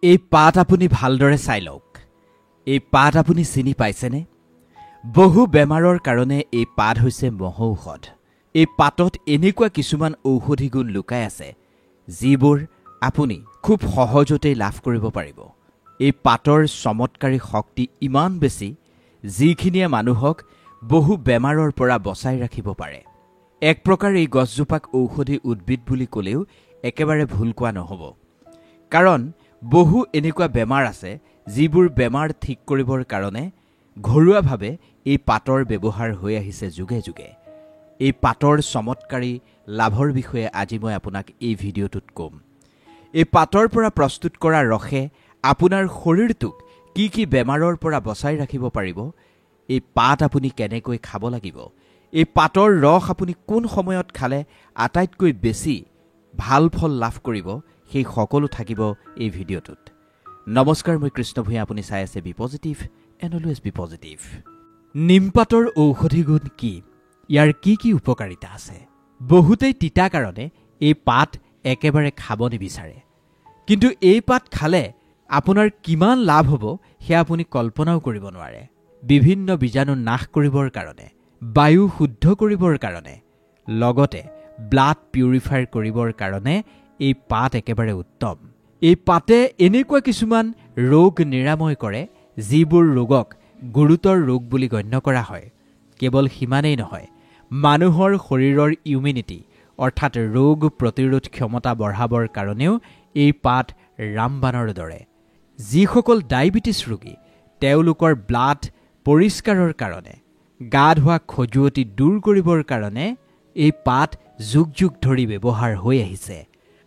এই পাত আপুনি ভালদৰে চাই লওক। এই পাত আপুনি চিনি পাইছেনে? বহু বেমাৰৰ কাৰণে এই পাত হৈছে মহৌষধ। এই পাতত এনেকুৱা কিছুমান ঔষধি গুণ লুকাই আছে যিবোৰ আপুনি খুব সহজতেই লাভ কৰিব পাৰিব। এই পাতৰ চমৎকাৰী শক্তি ইমান বেছি যিখিনিয়ে মানুহক বহু বেমাৰৰ পৰা বচাই ৰাখিব পাৰে। এক প্ৰকাৰ এই গছজোপাক ঔষধি উদ্ভিদ বুলি ক'লেও একেবাৰে ভুল কোৱা নহ'ব, কাৰণ বহু এনেকুৱা বেমাৰ আছে যিবোৰ বেমাৰ ঠিক কৰিবৰ কাৰণে ঘৰুৱাভাৱে এই পাতৰ ব্যৱহাৰ হৈ আহিছে যুগে যুগে। এই পাতৰ চমৎকাৰী লাভৰ বিষয়ে আজি মই আপোনাক এই ভিডিঅ'টোত ক'ম। এই পাতৰ পৰা প্ৰস্তুত কৰা ৰসে আপোনাৰ শৰীৰটোক কি কি বেমাৰৰ পৰা বচাই ৰাখিব পাৰিব, এই পাত আপুনি কেনেকৈ খাব লাগিব, এই পাতৰ ৰস আপুনি কোন সময়ত খালে আটাইতকৈ বেছি ভাল ফল লাভ কৰিব, সেই সকলো থাকিব এই ভিডিঅ'টোত। নমস্কাৰ, মই কৃষ্ণ ভূঞা। আপুনি চাই আছে be positive and always be positive. নিমপাতৰ ঔষধি গুণ কি? ইয়াৰ কি কি উপকাৰিতা আছে? বহুতেই তিতা কাৰণে এই পাত একেবাৰে খাব নিবিচাৰে, কিন্তু এই পাত খালে আপোনাৰ কিমান লাভ হ'ব সেয়া আপুনি কল্পনাও কৰিব নোৱাৰে। বিভিন্ন বীজাণু নাশ কৰিবৰ কাৰণে, বায়ু শুদ্ধ কৰিবৰ কাৰণে, লগতে ব্লাড পিউৰিফাই কৰিবৰ কাৰণে এই পাত একেবাৰে উত্তম। এই পাতে এনেকুৱা কিছুমান ৰোগ নিৰাময় কৰে যিবোৰ ৰোগক গুৰুতৰ ৰোগ বুলি গণ্য কৰা হয়। কেৱল সিমানেই নহয়, মানুহৰ শৰীৰৰ ইমিউনিটি অৰ্থাৎ ৰোগ প্ৰতিৰোধ ক্ষমতা বঢ়াবৰ কাৰণেও এই পাত ৰামবাণৰ দৰে। যিসকল ডায়েবেটিছ ৰোগী তেওঁলোকৰ ব্লাড পৰিষ্কাৰৰ কাৰণে, গা ধোৱা খজুৱতি দূৰ কৰিবৰ কাৰণে এই পাত যুগ যুগ ধৰি ব্যৱহাৰ হৈ আহিছে।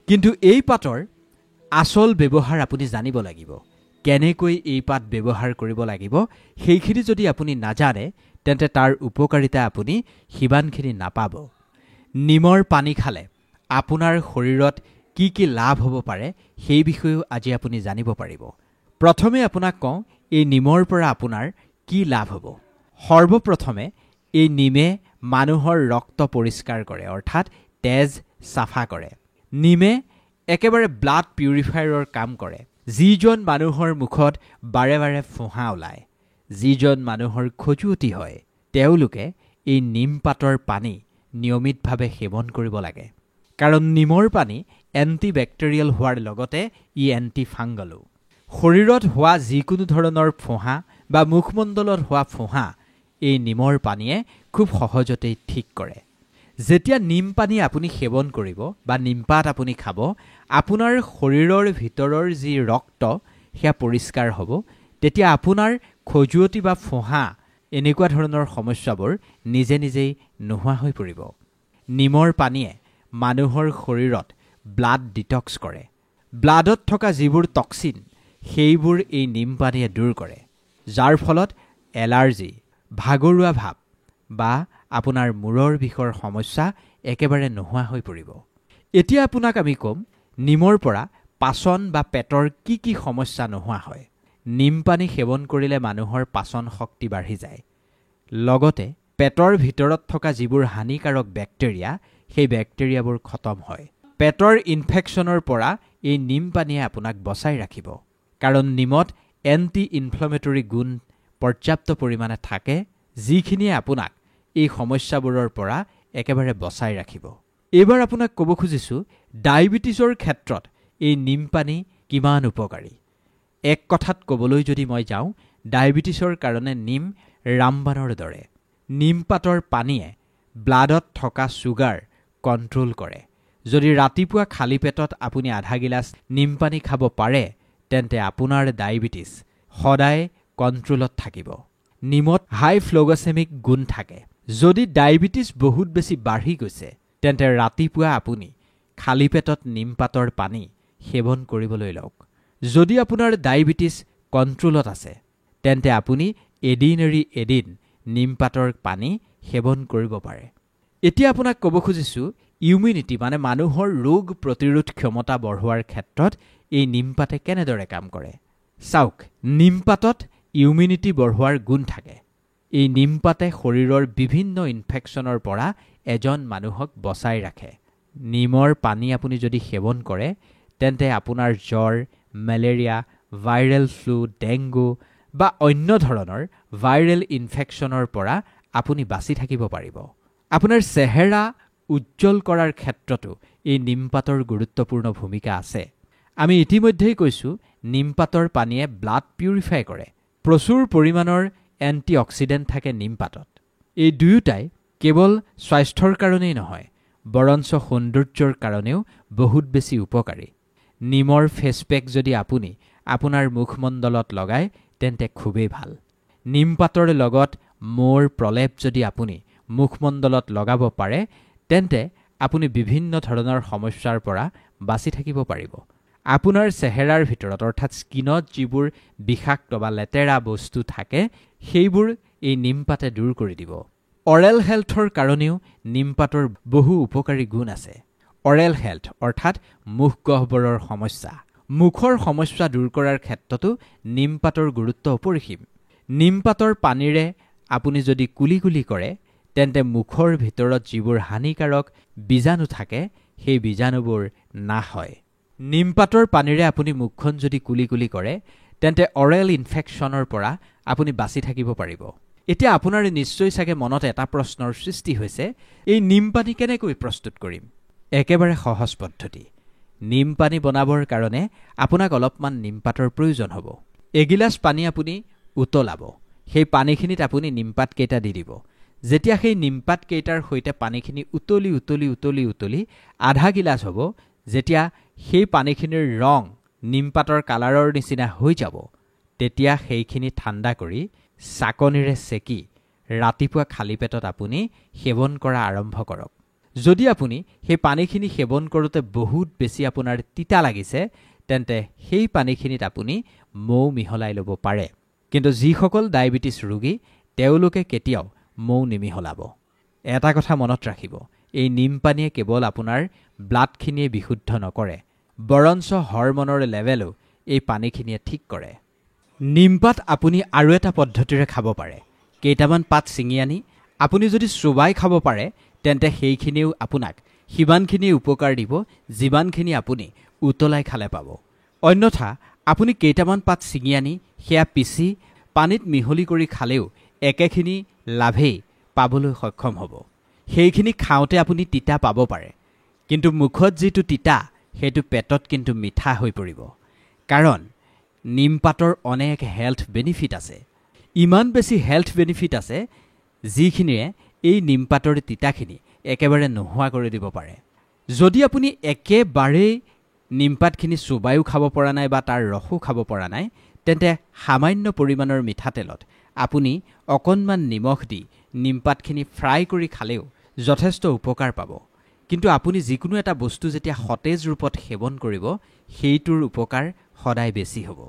কিন্তু এই পাতৰ আচল ব্যৱহাৰ আপুনি জানিব লাগিব। কেনেকৈ এই পাত ব্যৱহাৰ কৰিব লাগিব সেইখিনি যদি আপুনি নাজানে তেন্তে তাৰ উপকাৰিতা আপুনি সিমানখিনি নাপাব। নিমৰ পানী খালে আপোনাৰ শৰীৰত কি কি লাভ হ'ব পাৰে সেই বিষয়েও আজি আপুনি জানিব পাৰিব। প্ৰথমে আপোনাক কওঁ এই নিমৰ পৰা আপোনাৰ কি লাভ হ'ব। সৰ্বপ্ৰথমে এই নিমে মানুহৰ ৰক্ত পৰিষ্কাৰ কৰে, অৰ্থাৎ তেজ চাফা কৰে। নিমে একেবাৰে ব্লাড পিউৰিফায়াৰৰ কাম কৰে। যিজন মানুহৰ মুখত বাৰে বাৰে ফোঁহা ওলায়, যিজন মানুহৰ খজুৱতি হয়, তেওঁলোকে এই নিম পাতৰ পানী নিয়মিতভাৱে সেৱন কৰিব লাগে, কাৰণ নিমৰ পানী এণ্টিবেক্টেৰিয়েল হোৱাৰ লগতে ই এণ্টি ফাংগলো। শৰীৰত হোৱা যিকোনো ধৰণৰ ফোঁহা বা মুখমণ্ডলত হোৱা ফোঁহা এই নিমৰ পানীয়ে খুব সহজতেই ঠিক কৰে। যেতিয়া নিম পানী আপুনি সেৱন কৰিব বা নিমপাত আপুনি খাব, আপোনাৰ শৰীৰৰ ভিতৰৰ যি ৰক্ত সেয়া পৰিষ্কাৰ হ'ব। তেতিয়া আপোনাৰ খজুৱতি বা ফোঁহা এনেকুৱা ধৰণৰ সমস্যাবোৰ নিজে নিজেই নোহোৱা হৈ পৰিব। নিমৰ পানীয়ে মানুহৰ শৰীৰত ব্লাড ডিটক্স কৰে। ব্লাডত থকা যিবোৰ টক্সিন সেইবোৰ এই নিম পানীয়ে দূৰ কৰে, যাৰ ফলত এলাৰ্জি, ভাগৰুৱা ভাৱ বা আপোনাৰ মূৰৰ বিষৰ সমস্যা একেবাৰে নোহোৱা হৈ পৰিব। এতিয়া আপোনাক আমি ক'ম নিমৰ পৰা পাচন বা পেটৰ কি কি সমস্যা নোহোৱা হয়। নিম পানী সেৱন কৰিলে মানুহৰ পাচন শক্তি বাঢ়ি যায়, লগতে পেটৰ ভিতৰত থকা যিবোৰ হানিকাৰক বেক্টেৰিয়া সেই বেক্টেৰিয়াবোৰ খতম হয়। পেটৰ ইনফেকশ্যনৰ পৰা এই নিম পানীয়ে আপোনাক বচাই ৰাখিব, কাৰণ নিমত এণ্টি ইনফ্লেমেটৰী গুণ পৰ্যাপ্ত পৰিমাণে থাকে, যিখিনিয়ে আপোনাক এই সমস্যাবোৰৰ পৰা একেবাৰে বচাই ৰাখিব। এইবাৰ আপোনাক ক'ব খুজিছোঁ ডায়েবেটিছৰ ক্ষেত্ৰত এই নিম পানী কিমান উপকাৰী। এক কথাত ক'বলৈ যদি মই যাওঁ, ডায়েবেটিছৰ কাৰণে নিম ৰামবাণৰ দৰে। নিম পাতৰ পানীয়ে ব্লাডত থকা ছুগাৰ কণ্ট্ৰল কৰে। যদি ৰাতিপুৱা খালী পেটত আপুনি আধা গিলাচ নিম পানী খাব পাৰে তেন্তে আপোনাৰ ডায়েবেটিছ সদায় কণ্ট্ৰলত থাকিব। নিমত হাই ফ্ল'গছেমিক গুণ থাকে। যদি ডায়েবেটিছ বহুত বেছি বাঢ়ি গৈছে তেন্তে ৰাতিপুৱা আপুনি খালী পেটত নিমপাতৰ পানী সেৱন কৰিবলৈ লওক। যদি আপোনাৰ ডায়েবেটিছ কণ্ট্ৰলত আছে তেন্তে আপুনি এদিন এৰি এদিন নিমপাতৰ পানী সেৱন কৰিব পাৰে। এতিয়া আপোনাক ক'ব খুজিছোঁ ইমিউনিটি মানে মানুহৰ ৰোগ প্ৰতিৰোধ ক্ষমতা বঢ়োৱাৰ ক্ষেত্ৰত এই নিমপাতে কেনেদৰে কাম কৰে। চাওক, নিমপাতত ইমিউনিটি বঢ়োৱাৰ গুণ থাকে। এই নিমপাতে শৰীৰৰ বিভিন্ন ইনফেকশ্যনৰ পৰা এজন মানুহক বচাই ৰাখে। নিমৰ পানী আপুনি যদি সেৱন কৰে তেন্তে আপোনাৰ জ্বৰ, মেলেৰিয়া, ভাইৰেল ফ্লু, ডেংগু বা অন্য ধৰণৰ ভাইৰেল ইনফেকশ্যনৰ পৰা আপুনি বাচি থাকিব পাৰিব। আপোনাৰ চেহেৰা উজ্জ্বল কৰাৰ ক্ষেত্ৰতো এই নিমপাতৰ গুৰুত্বপূৰ্ণ ভূমিকা আছে। আমি ইতিমধ্যেই কৈছোঁ, নিমপাতৰ পানীয়ে ব্লাড পিউৰিফাই কৰে। প্ৰচুৰ পৰিমাণৰ এণ্টিঅক্সিডেণ্ট থাকে নিমপাতত। এই দুয়োটাই কেৱল স্বাস্থ্যৰ কাৰণেই নহয়, বৰঞ্চ সৌন্দৰ্যৰ কাৰণেও বহুত বেছি উপকাৰী। নিমৰ ফেচপেক যদি আপুনি আপোনাৰ মুখমণ্ডলত লগায় তেন্তে খুবেই ভাল। নিমপাতৰ লগত মৌৰ প্ৰলেপ যদি আপুনি মুখমণ্ডলত লগাব পাৰে তেন্তে আপুনি বিভিন্ন ধৰণৰ সমস্যাৰ পৰা বাচি থাকিব পাৰিব। আপোনাৰ চেহেৰাৰ ভিতৰত অৰ্থাৎ স্কিনত যিবোৰ বিষাক্ত বা লেতেৰা বস্তু থাকে সেইবোৰ এই নিমপাতে দূৰ কৰি দিব। অৰেল হেল্থৰ কাৰণেও নিমপাতৰ বহু উপকাৰী গুণ আছে। অৰেল হেল্থ অৰ্থাৎ মুখ গহ্বৰৰ সমস্যা, মুখৰ সমস্যা দূৰ কৰাৰ ক্ষেত্ৰতো নিমপাতৰ গুৰুত্ব অপৰিসীম। নিমপাতৰ পানীৰে আপুনি যদি কুলি কুলি কৰে তেন্তে মুখৰ ভিতৰত যিবোৰ হানিকাৰক বীজাণু থাকে সেই বীজাণুবোৰ নাশ হয়। নিমপাতৰ পানীৰে আপুনি মুখখন যদি কুলি কুলি কৰে তেন্তে অৰেল ইনফেকশ্যনৰ পৰা আপুনি বাচি থাকিব পাৰিব। এতিয়া আপোনাৰ নিশ্চয় চাগে মনত এটা প্ৰশ্নৰ সৃষ্টি হৈছে, এই নিমপানী কেনেকৈ প্ৰস্তুত কৰিম? একেবাৰে সহজ পদ্ধতি। নিমপানী বনাবৰ কাৰণে আপোনাক অলপমান নিমপাতৰ প্ৰয়োজন হ'ব। এগিলাচ পানী আপুনি উতলাব। সেই পানীখিনিত আপুনি নিমপাতকেইটা দি দিব। যেতিয়া সেই নিমপাতকেইটাৰ সৈতে পানীখিনি উতলি উতলি উতলি উতলি আধা গিলাচ হ'ব, যেতিয়া সেই পানীখিনিৰ ৰং নিমপাতৰ কালাৰৰ নিচিনা হৈ যাব, তেতিয়া সেইখিনি ঠাণ্ডা কৰি চাকনিৰে চেকি ৰাতিপুৱা খালী পেটত আপুনি সেৱন কৰা আৰম্ভ কৰক। যদি আপুনি সেই পানীখিনি সেৱন কৰোঁতে বহুত বেছি আপোনাৰ তিতা লাগিছে তেন্তে সেই পানীখিনিত আপুনি মৌ মিহলাই ল'ব পাৰে। কিন্তু যিসকল ডায়েবেটিছ ৰোগী তেওঁলোকে কেতিয়াও মৌ নিমিহলাব। এটা কথা মনত ৰাখিব, এই নিমপানীয়ে কেৱল আপোনাৰ ব্লাডখিনিয়ে বিশুদ্ধ নকৰে, বৰঞ্চ হৰমনৰ লেভেলো এই পানীখিনিয়ে ঠিক কৰে। নিমপাত আপুনি আৰু এটা পদ্ধতিৰে খাব পাৰে। কেইটামান পাত ছিঙি আনি আপুনি যদি চোবাই খাব পাৰে তেন্তে সেইখিনিও আপোনাক সিমানখিনি উপকাৰ দিব যিমানখিনি আপুনি উতলাই খালে পাব। অন্যথা আপুনি কেইটামান পাত ছিঙি আনি সেয়া পিচি পানীত মিহলি কৰি খালেও একেখিনি লাভেই পাবলৈ সক্ষম হ'ব। সেইখিনি খাওঁতে আপুনি তিতা পাব পাৰে, কিন্তু মুখত যিটো তিতা সেইটো পেটত কিন্তু মিঠা হৈ পৰিব। কাৰণ নিমপাতৰ অনেক হেল্থ বেনিফিট আছে। ইমান বেছি হেল্থ বেনিফিট আছে যিখিনিয়ে এই নিমপাতৰ তিতাখিনি একেবাৰে নোহোৱা কৰি দিব পাৰে। যদি আপুনি একেবাৰেই নিমপাতখিনি চোবাইও খাব পৰা নাই বা তাৰ ৰসো খাব পৰা নাই তেন্তে সামান্য পৰিমাণৰ মিঠাতেলত আপুনি অকণমান নিমখ দি নিমপাতখিনি ফ্ৰাই কৰি খালেও যথেষ্ট উপকাৰ পাব। কিন্তু আপুনি যিকোনো এটা বস্তু যেতিয়া সতেজ ৰূপত সেৱন কৰিব সেইটোৰ উপকাৰ সদায় বেছি হ'ব।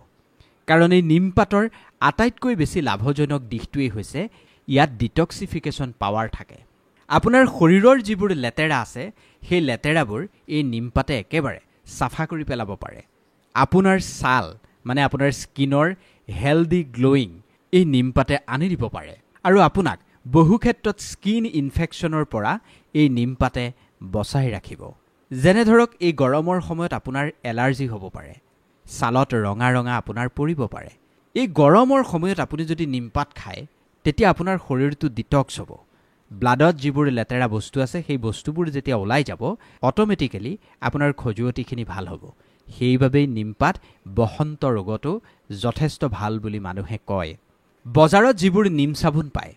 কাৰণ এই নিমপাতৰ আটাইতকৈ বেছি লাভজনক দিশটোৱেই হৈছে ইয়াত ডিটক্সিফিকেশ্যন পাৱাৰ থাকে। আপোনাৰ শৰীৰৰ যিবোৰ লেতেৰা আছে সেই লেতেৰাবোৰ এই নিমপাতে একেবাৰে চাফা কৰি পেলাব পাৰে। আপোনাৰ ছাল মানে আপোনাৰ স্কিনৰ হেল্ডি গ্লোয়িং এই নিমপাতে আনি দিব পাৰে আৰু আপোনাক বহু ক্ষেত্ৰত স্কিন ইনফেকশ্যনৰ পৰা এই নিমপাতে বচাই ৰাখিব। যেনে ধৰক এই গৰমৰ সময়ত আপোনাৰ এলাৰ্জি হ'ব পাৰে, ছালত ৰঙা ৰঙা আপোনাৰ পৰিব পাৰে। এই গৰমৰ সময়ত আপুনি যদি নিমপাত খায় তেতিয়া আপোনাৰ শৰীৰটো ডিটক্স হ'ব। ব্লাডত যিবোৰ লেতেৰা বস্তু আছে সেই বস্তুবোৰ যেতিয়া ওলাই যাব অট'মেটিকেলি আপোনাৰ খজুৱতিখিনি ভাল হ'ব। সেইবাবেই নিমপাত বসন্ত ৰোগতো যথেষ্ট ভাল বুলি মানুহে কয়। বজাৰত যিবোৰ নিম চাবোন পায়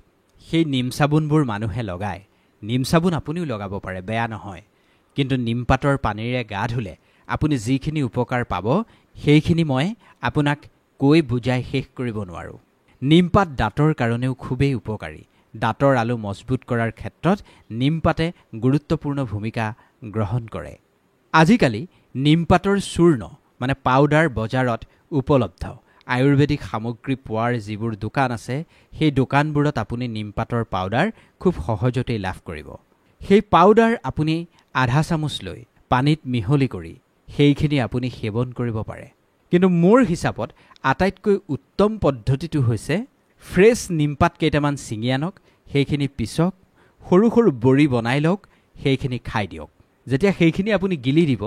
সেই নিম চাবোনবোৰ মানুহে লগায়। নিম চাবোন আপুনিও লগাব পাৰে, বেয়া নহয়। কিন্তু নিমপাতৰ পানীৰে গা ধুলে আপুনি যিখিনি উপকাৰ পাব সেইখিনি মই আপোনাক কৈ বুজাই শেষ কৰিব নোৱাৰোঁ। নিমপাত দাঁতৰ কাৰণেও খুবেই উপকাৰী। দাঁতৰ আলু মজবুত কৰাৰ ক্ষেত্ৰত নিমপাতে গুৰুত্বপূৰ্ণ ভূমিকা গ্ৰহণ কৰে। আজিকালি নিমপাতৰ চূৰ্ণ মানে পাউডাৰ বজাৰত উপলব্ধ। আয়ুৰ্বেদিক সামগ্ৰী পোৱাৰ যিবোৰ দোকান আছে সেই দোকানবোৰত আপুনি নিমপাতৰ পাউডাৰ খুব সহজতেই লাভ কৰিব। সেই পাউডাৰ আপুনি আধা চামুচ লৈ পানীত মিহলি কৰি সেইখিনি আপুনি সেৱন কৰিব পাৰে। কিন্তু মোৰ হিচাপত আটাইতকৈ উত্তম পদ্ধতিটো হৈছে ফ্ৰেছ নিমপাত কেইটামান ছিঙি আনক, সেইখিনি পিছক, সৰু সৰু বড়ি বনাই লওক, সেইখিনি খাই দিয়ক। যেতিয়া সেইখিনি আপুনি গিলি দিব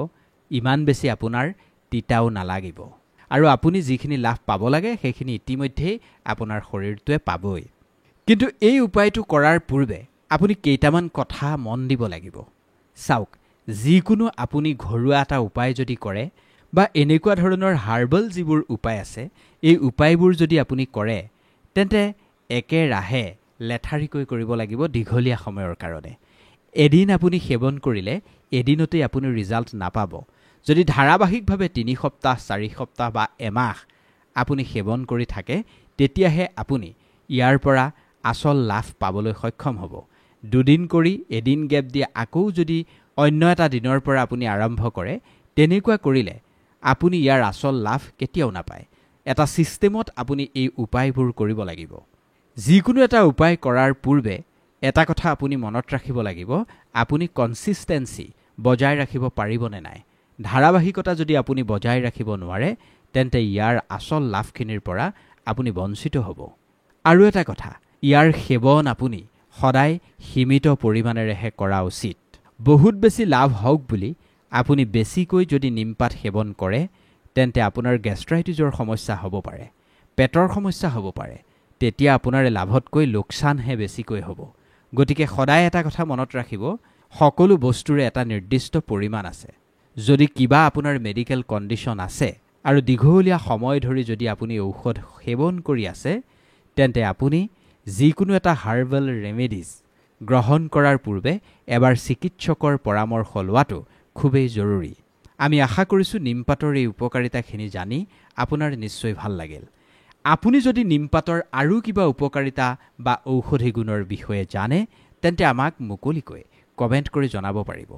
ইমান বেছি আপোনাৰ তিতাও নালাগিব। আৰু আপুনি যিখিনি লাভ পাব লাগে সেইখিনি ইতিমধ্যেই আপোনাৰ শৰীৰটোৱে পাবই কিন্তু এই উপায়টো কৰাৰ পূৰ্বে আপুনি কেইটামান কথা মন দিব লাগিব চাওক যিকোনো আপুনি ঘৰুৱা এটা উপায় যদি কৰে বা এনেকুৱা ধৰণৰ হাৰ্বাল যিবোৰ উপায় আছে এই উপায়বোৰ যদি আপুনি কৰে তেন্তে একেৰাহে লেঠাৰিকৈ কৰিব লাগিব দীঘলীয়া সময়ৰ কাৰণে এদিন আপুনি সেৱন কৰিলে এদিনতেই আপুনি ৰিজাল্ট নাপাব যদি ধাৰাবাহিকভাৱে 3 সপ্তাহ 4 সপ্তাহ বা এমাহ আপুনি সেৱন কৰি থাকে তেতিয়াহে আপুনি ইয়াৰ পৰা আসল লাভ পাবলৈ সক্ষম হ'ব দুদিন কৰি এদিন গেপ দি আকৌ যদি অন্য এটা দিনৰ পৰা আপুনি আৰম্ভ কৰে তেনেকুৱা কৰিলে আপুনি ইয়াৰ আসল লাভ কেতিয়াও নাপায় এটা সিস্টেমত আপুনি এই উপায়বোৰ কৰিব লাগিব যিকোনো এটা উপায় কৰাৰ পূৰ্বে এটা কথা আপুনি মনত ৰাখিব লাগিব আপুনি কনসিস্টেন্সি বজাই ৰাখিব পাৰিবনে নাই ধাৰাবাহিকতা যদি আপুনি বজাই ৰাখিব নোৱাৰে তেন্তে ইয়াৰ আসল লাভখিনিৰ পৰা আপুনি বঞ্চিত হ'ব আৰু এটা কথা ইয়াৰ সেৱন আপুনি সদায় সীমিত পৰিমাণেৰেহে কৰা উচিত বহুত বেছি লাভ হওক বুলি আপুনি বেছিকৈ যদি নিমপাত সেৱন কৰে তেন্তে আপোনাৰ গেষ্ট্ৰাইটিছৰ সমস্যা হ'ব পাৰে পেটৰ সমস্যা হ'ব পাৰে তেতিয়া আপোনাৰ লাভতকৈ লোকচানহে বেছিকৈ হ'ব গতিকে সদায় এটা কথা মনত ৰাখিব সকলো বস্তুৰে এটা নিৰ্দিষ্ট পৰিমাণ আছে যদি কিবা আপোনাৰ মেডিকেল কণ্ডিশ্যন আছে আৰু দীঘলীয়া সময় ধৰি যদি আপুনি ঔষধ সেৱন কৰি আছে তেন্তে আপুনি যিকোনো এটা হাৰ্বাল ৰেমেডিজ গ্ৰহণ কৰাৰ পূৰ্বে এবাৰ চিকিৎসকৰ পৰামৰ্শ লোৱাটো খুবেই জৰুৰী আমি আশা কৰিছোঁ নিমপাতৰ এই উপকাৰিতাখিনি জানি আপোনাৰ নিশ্চয় ভাল লাগিল আপুনি যদি নিমপাতৰ আৰু কিবা উপকাৰিতা বা ঔষধি গুণৰ বিষয়ে জানে তেন্তে আমাক মুকলিকৈ কমেণ্ট কৰি জনাব পাৰিব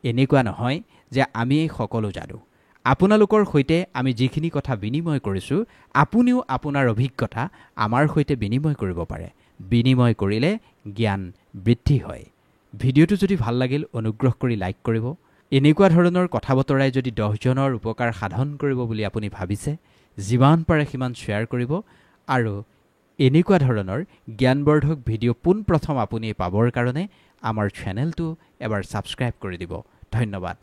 এনেকুৱা নহয় যে আমি এই সকলো জানো আপোনালোকৰ সৈতে আমি যিখিনি কথা বিনিময় কৰিছোঁ আপুনিও আপোনাৰ অভিজ্ঞতা আমাৰ সৈতে বিনিময় কৰিব পাৰে বিনিময় কৰিলে জ্ঞান বৃদ্ধি হয় ভিডিঅ'টো যদি ভাল লাগিল অনুগ্ৰহ কৰি লাইক কৰিব এনেকুৱা ধৰণৰ কথা বতৰাই যদি 10 জনৰ উপকাৰ সাধন কৰিব বুলি আপুনি ভাবিছে যিমান পাৰে সিমান শ্বেয়াৰ কৰিব আৰু এনেকুৱা ধৰণৰ জ্ঞানবৰ্ধক ভিডিঅ' পোনপ্ৰথম আপুনি পাবৰ কাৰণে আমাৰ চেনেলটো এবাৰ ছাবস্ক্ৰাইব কৰি দিব ধন্যবাদ